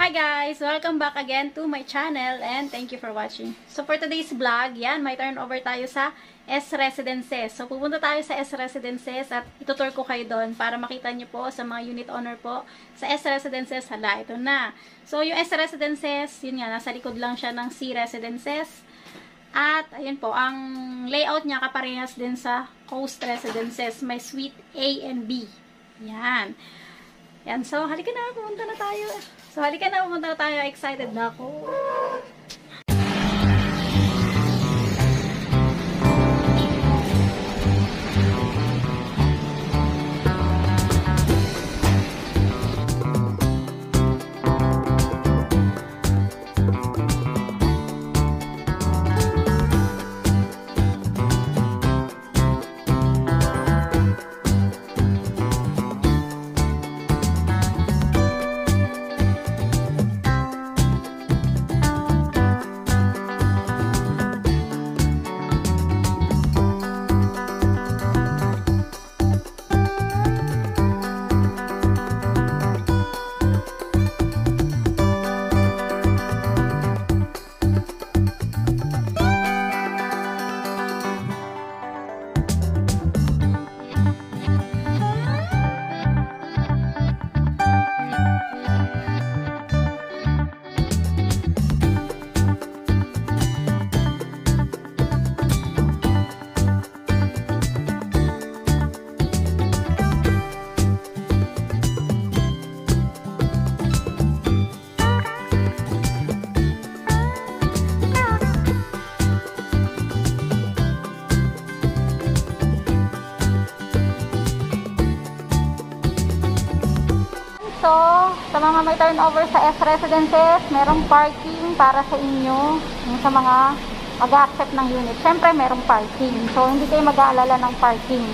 Hi guys! Welcome back again to my channel and thank you for watching. So for today's vlog, yan, may turnover tayo sa S Residences. So pupunta tayo sa S Residences at itutur ko kayo doon para makita nyo po sa mga unit owner po sa S Residences. Hala, ito na. So yung S Residences, yun nga, nasa likod lang siya ng C Residences. At ayun po, ang layout niya kaparehas din sa Coast Residences. May suite A and B. Yan. Yan, so halika na, pumunta na tayo. Excited na ako. So, sa mga may turnover sa S Residences, merong parking para sa inyo, yung sa mga mag-accept ng unit. Siyempre, merong parking. So, hindi kayo mag-aalala ng parking.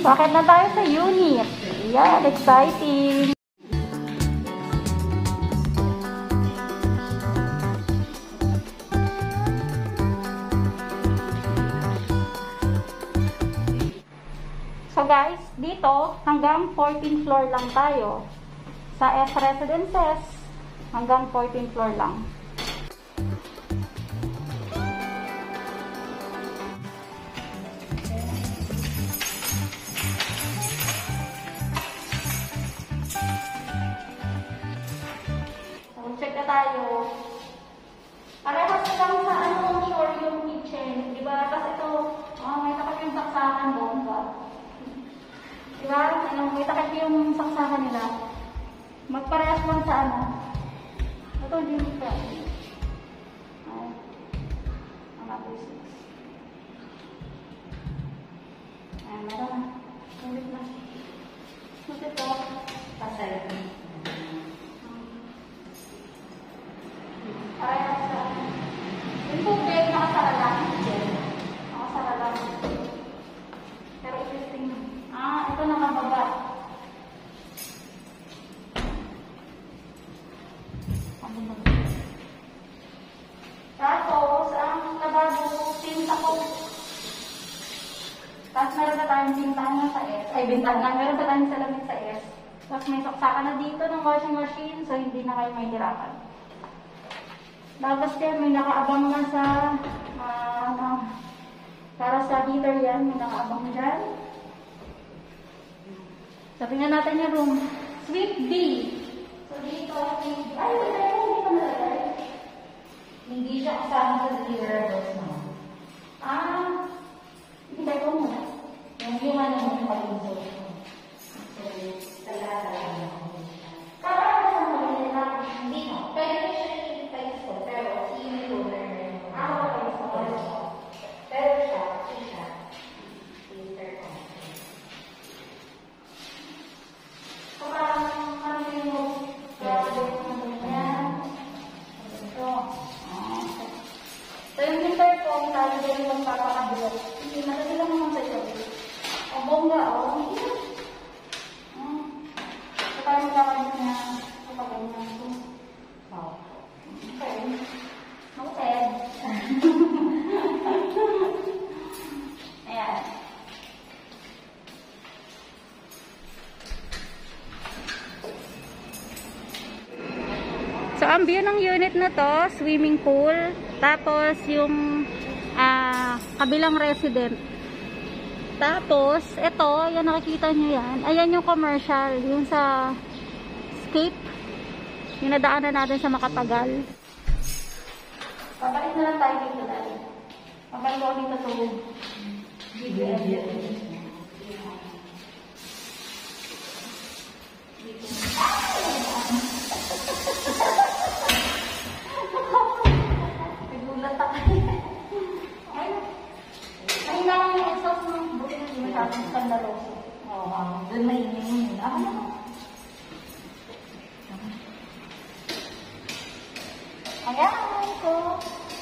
Bakit na tayo sa unit? Yan, exciting! So guys, dito hanggang 14th floor lang tayo. Sa S Residences, hanggang 14th floor lang. Check na tayo. Parehas lang sa ano, sure yung kitchen. Diba? Tapos ito, may takip yung saksakan doon ba? Diba? May takip yung saksakan nila. Magparehas lang sa ano. Ito, hindi nito. Ay. Ang apple 6. Ayan, meron na. Ulit na. Ulit ito. Pasay. Yung tubig, nakasara lang. Nakasara lang. Pero interesting. Ito nakababa. Tapos, ang lababo, tinta ko. Tapos meron na tayong bintana sa S. Ay, bintana. Meron na tayong salamin sa S. Tapos may saksakan na dito ng washing machine, so hindi na kayo may hirapan. Tapos yan, may nakaabang na sa, para sa heater yan, may nakaabang dyan. Sabi nga natin yung room, Suite B. So dito, hindi pa nalagay. Hindi siya kasama sa deliverables mo. Hindi ko muna. Yung ano mo yung palusot mo. So, talaga mo. Parang sa mga nila, Hindi mo. Pwede siya yung tiles ko, pero hindi ko na rin. Pero siya. Later on. parang ano yung ang view ng unit na to, swimming pool. Tapos, yung kabilang resident. Tapos, ito, yan nakikita nyo yan. Ayan yung commercial. Yung sa Escape. Yung nadaanan natin sa Makatagal. Pabalik na lang tayo dito dahil. Pabalik ko dito to GBL. Nagulat ako. Ay na lang yung exhaust ng buti na yung masyadong skandaloso. Oo, doon may ingin. Ako na. Ayan, so,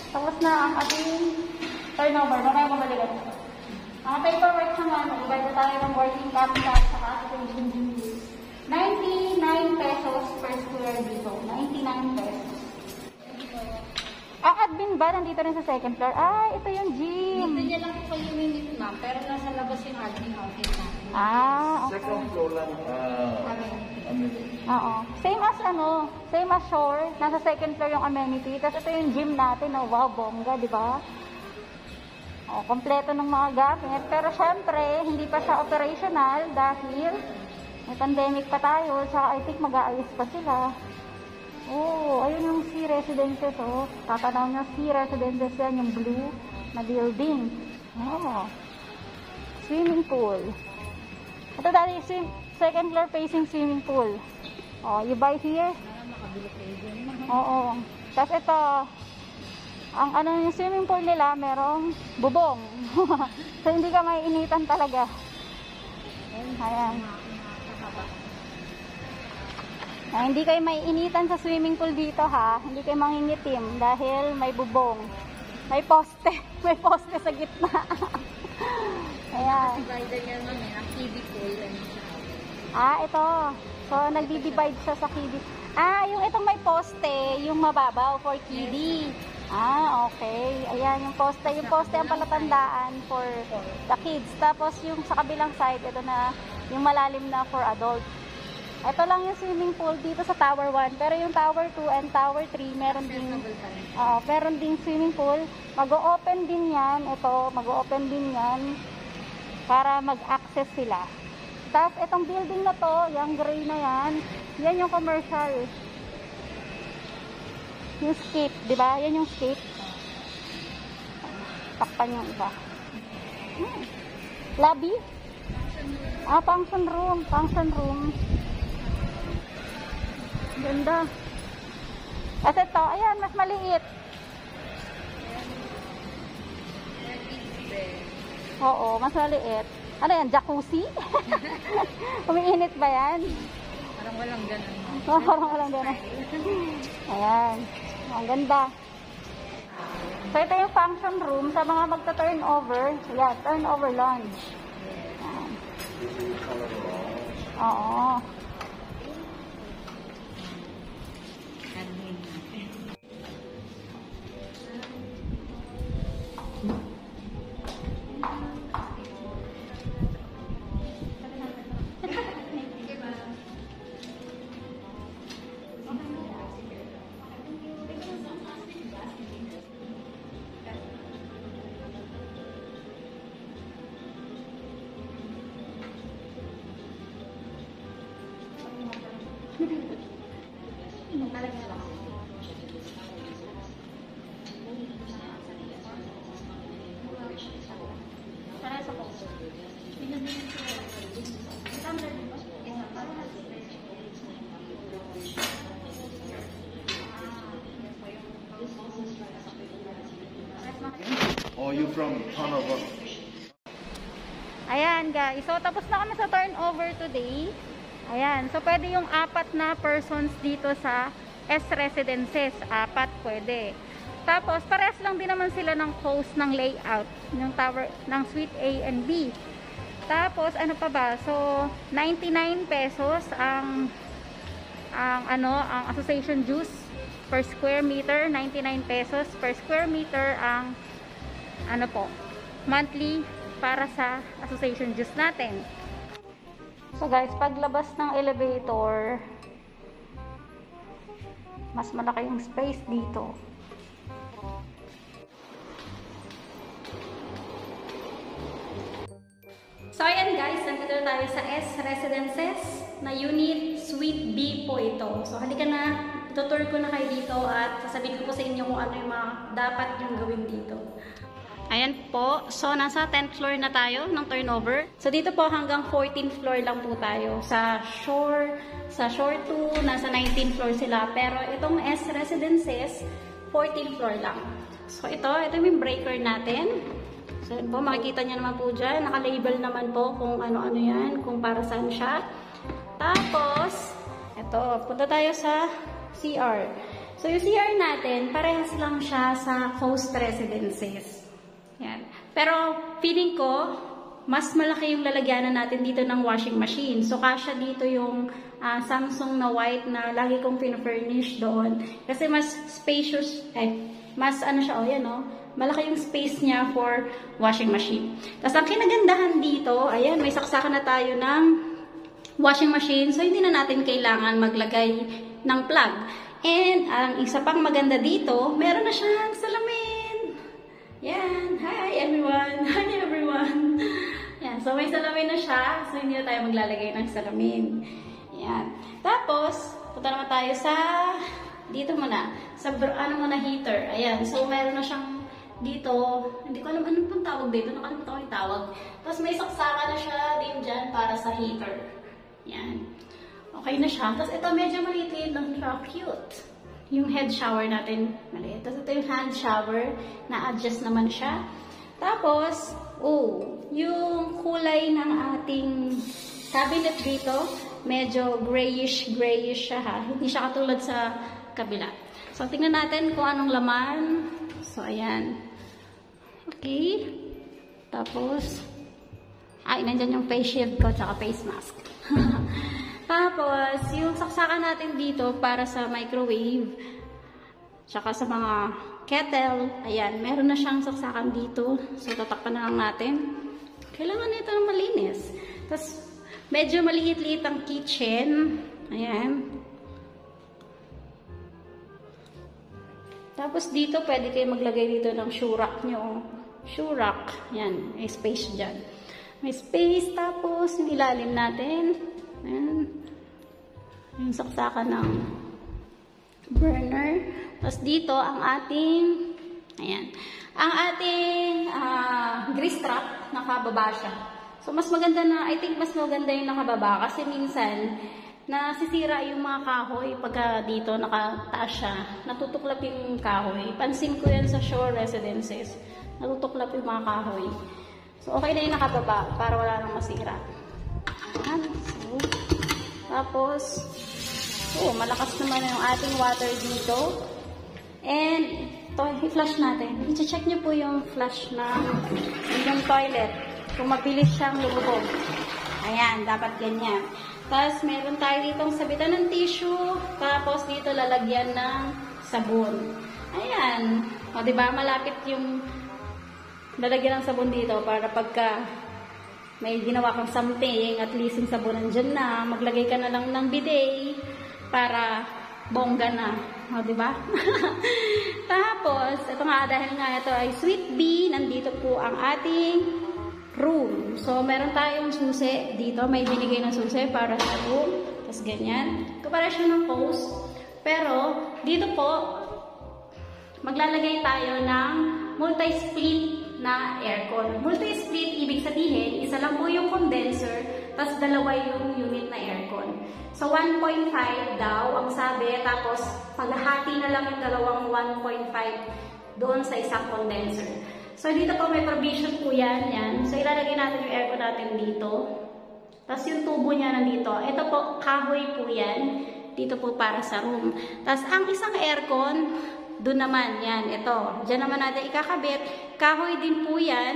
tapos na ang ating turnover. Mamaya mabalikan ito. Ang paperwork naman, mag-ibay na tayo ng working capital sa application duties. 99 pesos per square dito. 99 pesos. Ang admin ba nandito rin sa second floor? Ah, ito yung gym. Dito niya lang po yung unit, ma'am. Pero nasa labas yung admin office natin. Ah, okay. Second floor lang. Oo. Same as shore. Nasa second floor yung amenity. Tapos ito yung gym natin. Oh, wow, bongga, di ba? Oh, kompleto ng mga gamit. Pero syempre, hindi pa siya operational dahil may pandemic pa tayo. Tsaka I think mag-aayos pa sila. Oh, ayun yung Sea Residences, oh. Tatanaw nyo, Sea Residences yan, yung blue na building. Oh. Swimming pool. Ito dati yung second floor facing swimming pool. Oh, you buy here? Oo. Tapos ito, ang yung swimming pool nila, merong bubong. So, hindi ka maiinitan talaga. Ayan. Hindi kayo maiinitan sa swimming pool dito, ha. Hindi kayo mangingitim dahil may bubong. May poste. May poste sa gitna. Ayan. Divider niya naman, ang kiddie pool. Ito. So, nagdi-divide siya sa kiddie. Yung itong may poste, yung mababaw for kiddie. Okay. Ayan, yung poste. Yung poste ang palatandaan for the kids. Tapos, yung sa kabilang side, ito na, yung malalim na for adults. Ito lang yung swimming pool dito sa Tower 1. Pero yung Tower 2 and Tower 3, meron ding swimming pool. Mag-o-open din yan. Ito, mag-o-open din yan para mag-access sila. Tapos, itong building na to, yung gray na yan, yan yung commercial. Yung Escape, di ba? Yan yung Escape. Takpan yung iba. Lobby? Function room. Function room. Ganda. At ito, ayan, mas maliit. Oo, mas maliit. Ano yan, jacuzzi? Umiinit ba yan? Parang walang ganun. Parang walang ganun. Ayan. Ang ganda. So, ito yung function room sa mga magta-turnover. Ayan, turnover lounge. Ayan. Oo. Or you from Hanover? Ayan guys, so tapos na kami sa turnover today. Ayan, so pwede yung 4 na persons dito sa S Residences. 4 pwede. Tapos parehas lang din naman sila ng host ng layout ng tower ng suite A and B. Tapos ano pa ba? So 99 pesos ang association dues per square meter, 99 pesos per square meter ang monthly para sa association dues natin. So guys, paglabas ng elevator, Mas malaki yung space dito. So, ayan guys, nandito tayo sa S Residences na Unit Suite B po ito. So, halika na, itutour ko na kayo dito at sasabihin ko po sa inyo kung ano yung mga dapat yung gawin dito. Ayan po. So, nasa 10th floor na tayo ng turnover. So, dito po hanggang 14th floor lang po tayo. Sa shore 2, nasa 19th floor sila. Pero itong S Residences, 14th floor lang. So, ito yung breaker natin. So, po, makikita niyo naman po dyan. Naka-label naman po kung ano-ano yan, kung para saan siya. Tapos, ito, punta tayo sa CR. So, yung CR natin, parehas lang siya sa Coast Residences. Yan. Pero, feeling ko, mas malaki yung lalagyanan natin dito ng washing machine. So, kasya dito yung Samsung na white na lagi kong pina-furnish doon. Kasi mas spacious, mas ano siya, yan malaki yung space niya for washing machine. Tapos, ang kinagandahan dito, ayan, may saksakan na tayo ng washing machine. So, hindi na natin kailangan maglagay ng plug. And, ang isa pang maganda dito, meron na siyang salamin. Yan. Hi, everyone. Hi, everyone. Yan. So, may salamin na siya. So, hindi na tayo maglalagay ng salamin. Yan. Tapos, punta naman tayo sa, dito muna, sa, heater. Ayan. So, meron na siyang dito, hindi ko alam anong pang tawag dito, nakalimutan ko yung tawag. Tapos may saksaka na siya din dyan para sa heater. Yan. Okay na siya. Tapos ito medyo maliit lang siya. Cute. Yung head shower natin maliit. Tapos ito yung hand shower, na-adjust naman siya. Tapos, yung kulay ng ating cabinet dito, medyo grayish siya ha. Hindi siya katulad sa kabila. So, tingnan natin kung anong laman. So, ayan. Okay. Tapos, nandyan yung face shield ko tsaka face mask. Tapos, yung saksakan natin dito para sa microwave tsaka sa mga kettle, ayan, meron na siyang saksakan dito. So, tatakpan na lang natin. Kailangan nito ng malinis. Tapos, medyo maliit-liit ang kitchen. Ayan. Tapos dito, pwede kayo maglagay dito ng shoe rack nyo. Shoe rack. Yan. May space dyan. May space. Tapos, yung ilalim natin. Ayan. Yung saksakan ng burner. Tapos dito, ang ating, ayan. Ang ating grease trap, nakababa siya. So, mas maganda na, I think mas maganda yung nakababa. Kasi minsan, nasisira yung mga kahoy pagka dito nakataas siya. Natutuklap yung kahoy. Pansin ko yan sa shore residences. Natutuklap yung mga kahoy. So, okay na yung nakababa para wala nang masira. Ayan. So, tapos, malakas naman yung ating water dito. And, ito, i-flush natin. I-check nyo po yung flush ng toilet. Kung mabilis siyang lubog. Ayan, dapat ganyan. Tapos, meron tayo ditong sabitan ng tissue. Tapos, dito lalagyan ng sabon. Ayan. O, diba? Malapit yung lalagyan ng sabon dito para pagka may ginawa kang something, at least yung sabon nandyan na, maglagay ka na lang ng bidet para bongga na. O, diba? Tapos, ito nga, dahil nga ito ay Suite B, nandito po ang ating room. So, meron tayong susi dito. May binigay ng susi para sa room. Tapos, ganyan. Kapara siya ng coast. Pero, dito po, maglalagay tayo ng multi-split na aircon. Multi-split, ibig sabihin, isa lang po yung condenser, tapos dalawa yung unit na aircon. So, 1.5 daw ang sabi. Tapos, paghahati na lang yung dalawang 1.5 doon sa isang condenser. So, dito po may provision po yan. So, ilalagay natin yung aircon natin dito. Tapos, yung tubo niya nandito. Ito po, kahoy po yan. Dito po para sa room. Tapos, ang isang aircon, doon naman. Yan, ito. Diyan naman natin ikakabit. Kahoy din po yan.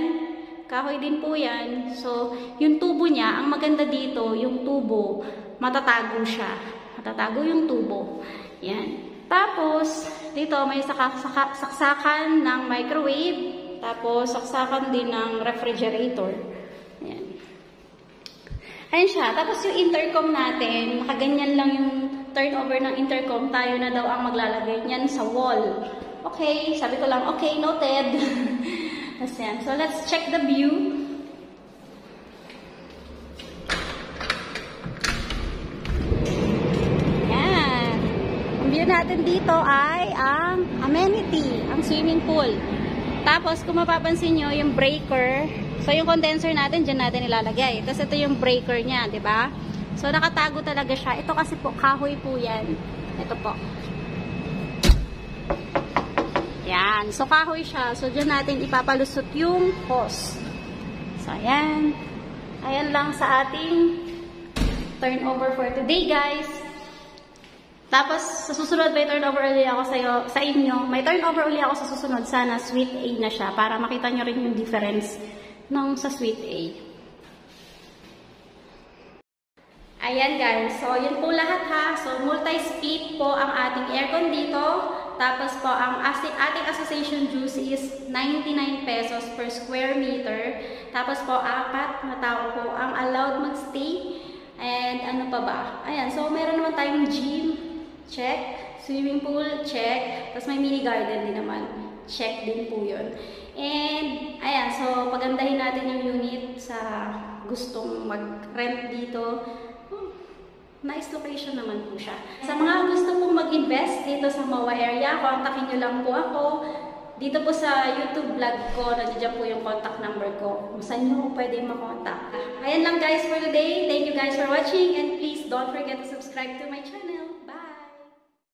Kahoy din po yan. So, yung tubo niya, ang maganda dito, yung tubo, matatago siya. Matatago yung tubo. Yan. Tapos, dito may saksakan ng microwave. Tapos, saksakan din ng refrigerator. Ayan. Ayan siya. Tapos, yung intercom natin, nakaganyan lang yung turnover ng intercom, tayo na daw ang maglalagay niyan sa wall. Okay, sabi ko lang, okay, noted. Tapos yan. So, let's check the view. Yan. Ang view natin dito ay ang amenity, ang swimming pool. Tapos, kung mapapansin nyo, yung breaker, so yung condenser natin, dyan natin ilalagay. Tapos, ito yung breaker niya, di ba? So, nakatago talaga siya. Ito kasi po, kahoy po yan. Ito po. Yan. So, kahoy siya. So, dyan natin ipapalusot yung hose. So, ayan. Ayan lang sa ating turnover for today, guys. Tapos, sa susunod, may turnover ulit ako sa inyo. May turnover ulit ako sa susunod. Sana Suite A na siya para makita nyo rin yung difference nung sa Suite A. Ayan guys, so yun po lahat ha. So multi-speed po ang ating aircon dito. Tapos po ang ating association dues is 99 pesos per square meter. Tapos po 4 na tao po ang allowed magstay. And ano pa ba? Ayan, so meron naman tayong gym, check. Swimming pool, check. Tapos may mini garden din naman. Check din po yun. And ayan, so pagandahin natin yung unit sa gustong mag-rent dito. Nice location naman po siya. Sa mga gusto pong mag-invest dito sa MOA area, kontakin nyo lang po ako. Dito po sa YouTube vlog ko, nandiyan po yung contact number ko. Kung saan nyo pwede makontak. Ayan lang guys for today. Thank you guys for watching and please don't forget to subscribe to my channel. Bye!